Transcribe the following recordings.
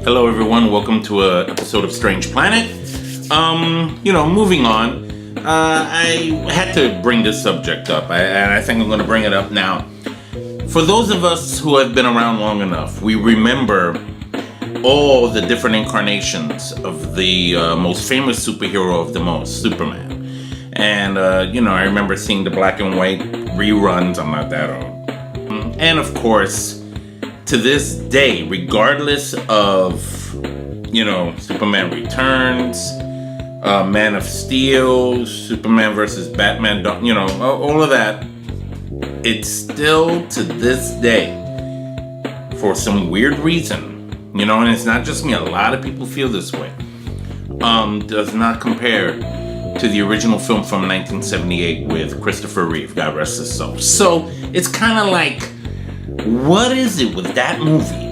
Hello everyone, welcome to an episode of Strange Planet. Moving on, I had to bring this subject up, and I think I'm going to bring it up now. For those of us who have been around long enough, we remember all the different incarnations of the most famous superhero of them all, Superman. And, I remember seeing the black and white reruns. I'm not that old. And of course, to this day, regardless of, Superman Returns, Man of Steel, Superman versus Batman, all of that, it's still to this day, for some weird reason, and it's not just me, a lot of people feel this way, does not compare to the original film from 1978 with Christopher Reeve, God rest his soul. So it's kind of like, what is it with that movie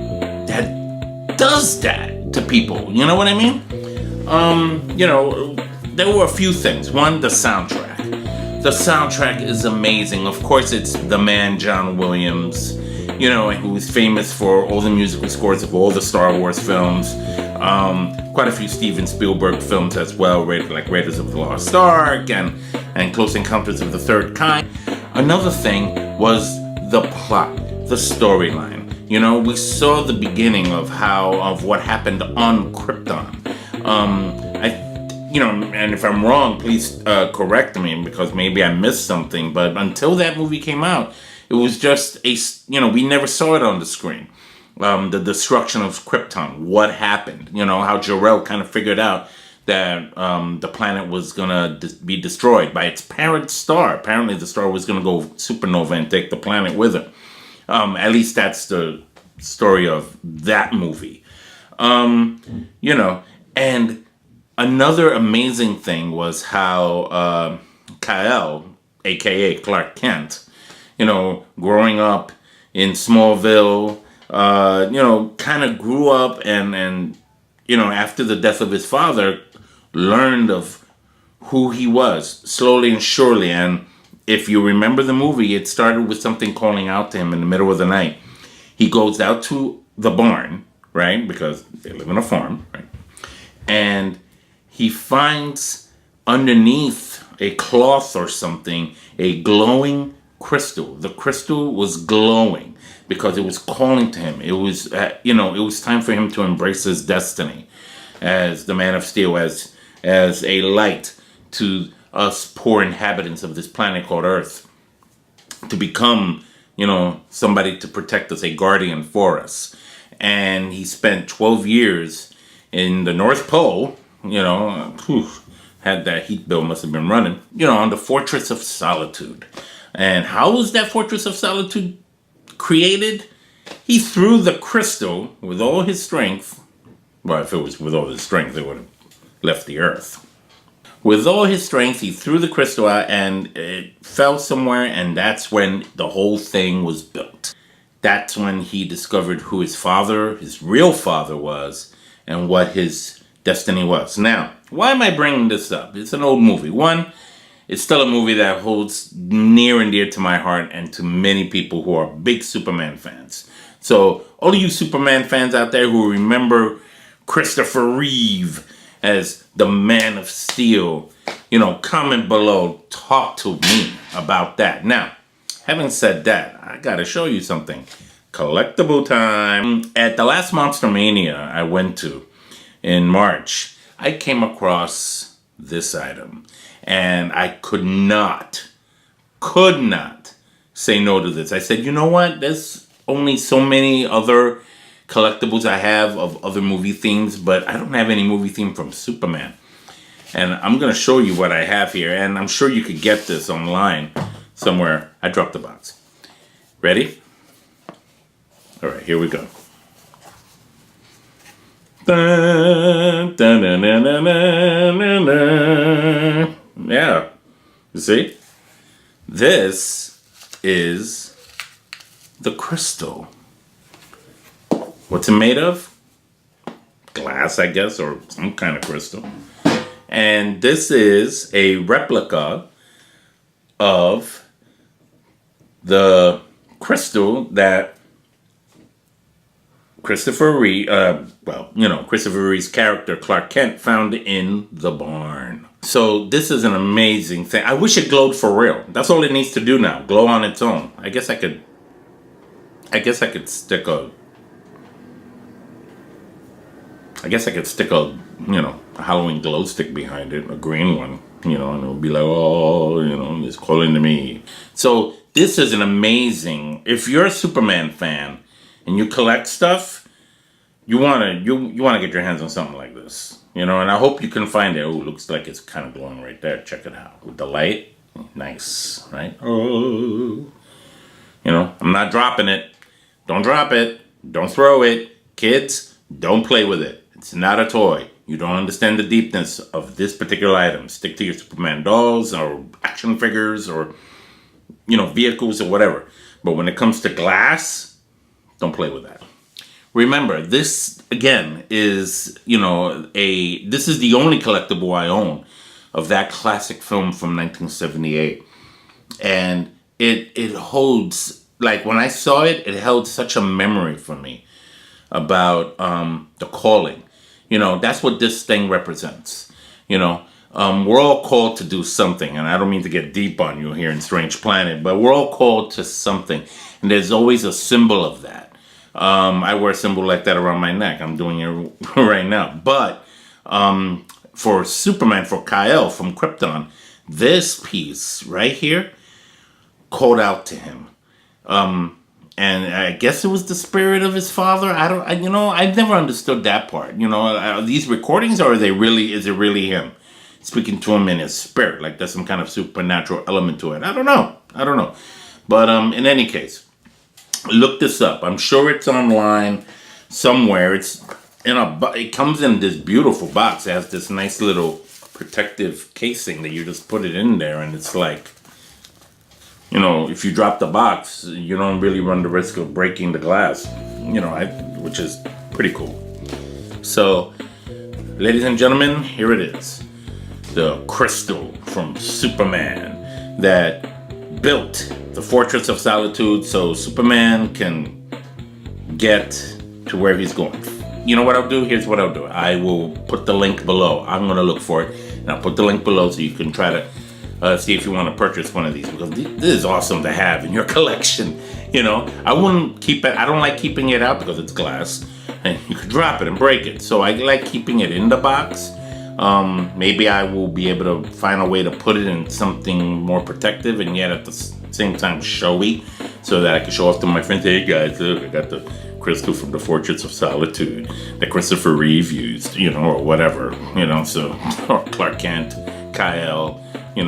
that does that to people? You know what I mean? There were a few things. One, the soundtrack. The soundtrack is amazing. Of course, it's the man, John Williams, who's famous for all the musical scores of all the Star Wars films. Quite a few Steven Spielberg films as well, like Raiders of the Lost Ark and Close Encounters of the Third Kind. Another thing was the plot. The storyline. We saw the beginning of what happened on Krypton. And if I'm wrong, please correct me, because maybe I missed something. But until that movie came out, it was just we never saw it on the screen. The destruction of Krypton. What happened? How Jor-El kind of figured out that the planet was gonna be destroyed by its parent star. Apparently, the star was gonna go supernova and take the planet with it. At least that's the story of that movie. And another amazing thing was how Kal-El, aka Clark Kent, growing up in Smallville, kind of grew up and after the death of his father, learned of who he was slowly and surely. And if you remember the movie, it started with something calling out to him in the middle of the night. He goes out to the barn, right? Because they live on a farm, right? And he finds underneath a cloth or something, a glowing crystal. The crystal was glowing because it was calling to him. It was, it was time for him to embrace his destiny as the Man of Steel, as a light to us poor inhabitants of this planet called Earth, to become, somebody to protect us, a guardian for us. And he spent 12 years in the North Pole, had that heat bill, must have been running, on the Fortress of Solitude. And how was that Fortress of Solitude created? He threw the crystal with all his strength. Well, if it was with all his strength, it would have left the Earth. With all his strength, he threw the crystal out and it fell somewhere, and that's when the whole thing was built. That's when he discovered who his father, his real father was, and what his destiny was. Now, why am I bringing this up? It's an old movie. One, it's still a movie that holds near and dear to my heart and to many people who are big Superman fans. So, all of you Superman fans out there who remember Christopher Reeve as the Man of Steel, comment below, talk to me about that. Now, having said that, I gotta show you something. Collectible time. At the last Monster Mania I went to in March, I came across this item, and I could not say no to this. I said, you know what? There's only so many other collectibles I have of other movie themes, but I don't have any movie theme from Superman. And I'm going to show you what I have here, and I'm sure you could get this online somewhere. I dropped the box. Ready? All right, here we go. Dun, dun, dun, dun, dun, dun, dun. Yeah, you see? This is the crystal. What's it made of? Glass, I guess, or some kind of crystal. And this is a replica of the crystal that Christopher Reeve, Christopher Reeve's character, Clark Kent, found in the barn. So this is an amazing thing. I wish it glowed for real. That's all it needs to do now. Glow on its own. I guess I could stick a a Halloween glow stick behind it, a green one, and it'll be like, oh, it's calling to me. So this is an amazing, if you're a Superman fan and you collect stuff, you wanna get your hands on something like this. And I hope you can find it. Oh, looks like it's kind of glowing right there. Check it out. With the light. Nice, right? Oh. I'm not dropping it. Don't drop it. Don't throw it. Kids, don't play with it. It's not a toy. You don't understand the deepness of this particular item. Stick to your Superman dolls or action figures or, vehicles or whatever. But when it comes to glass, don't play with that. Remember, this, again, is, this is the only collectible I own of that classic film from 1978. And it holds, like, when I saw it, it held such a memory for me about The Calling. That's what this thing represents. We're all called to do something, and I don't mean to get deep on you here in Strange Planet, but we're all called to something, and there's always a symbol of that. I wear a symbol like that around my neck. I'm doing it right now. But for Superman, for Kal from Krypton, this piece right here called out to him. And I guess it was the spirit of his father. I've never understood that part. Are these recordings, or is it really him speaking to him in his spirit? Like there's some kind of supernatural element to it. I don't know. But in any case, look this up. I'm sure it's online somewhere. It comes in this beautiful box. It has this nice little protective casing that you just put it in there, and it's like, if you drop the box, you don't really run the risk of breaking the glass, which is pretty cool. So, ladies and gentlemen, here it is. The crystal from Superman that built the Fortress of Solitude so Superman can get to where he's going. You know what I'll do? Here's what I'll do. I will put the link below. I'm going to look for it, and I'll put the link below so you can try to see if you want to purchase one of these, because this is awesome to have in your collection. I wouldn't keep it. I don't like keeping it out because it's glass and you could drop it and break it. So I like keeping it in the box. Maybe I will be able to find a way to put it in something more protective and yet at the same time showy, so that I can show off to my friends, hey guys, look, I got the crystal from the Fortress of Solitude that Christopher Reeve used, or whatever, so, or Clark Kent, Kal, he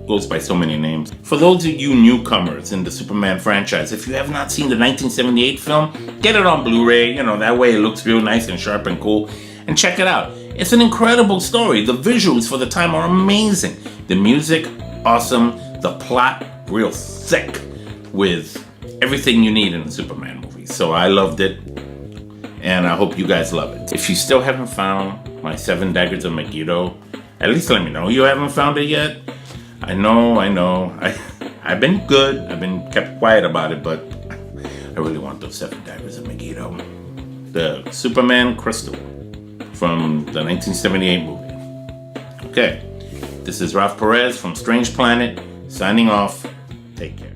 goes by so many names. For those of you newcomers in the Superman franchise, if you have not seen the 1978 film, get it on Blu-ray, that way it looks real nice and sharp and cool, and check it out. It's an incredible story. The visuals for the time are amazing. The music, awesome. The plot, real thick with everything you need in a Superman movie. So I loved it, and I hope you guys love it. If you still haven't found my 7 Daggers of Megiddo, at least let me know you haven't found it yet. I know. I've been good. I've been kept quiet about it, but I really want those 7 Daggers of Megiddo. The Superman crystal from the 1978 movie. Okay, this is Ralph Perez from Strange Planet, signing off. Take care.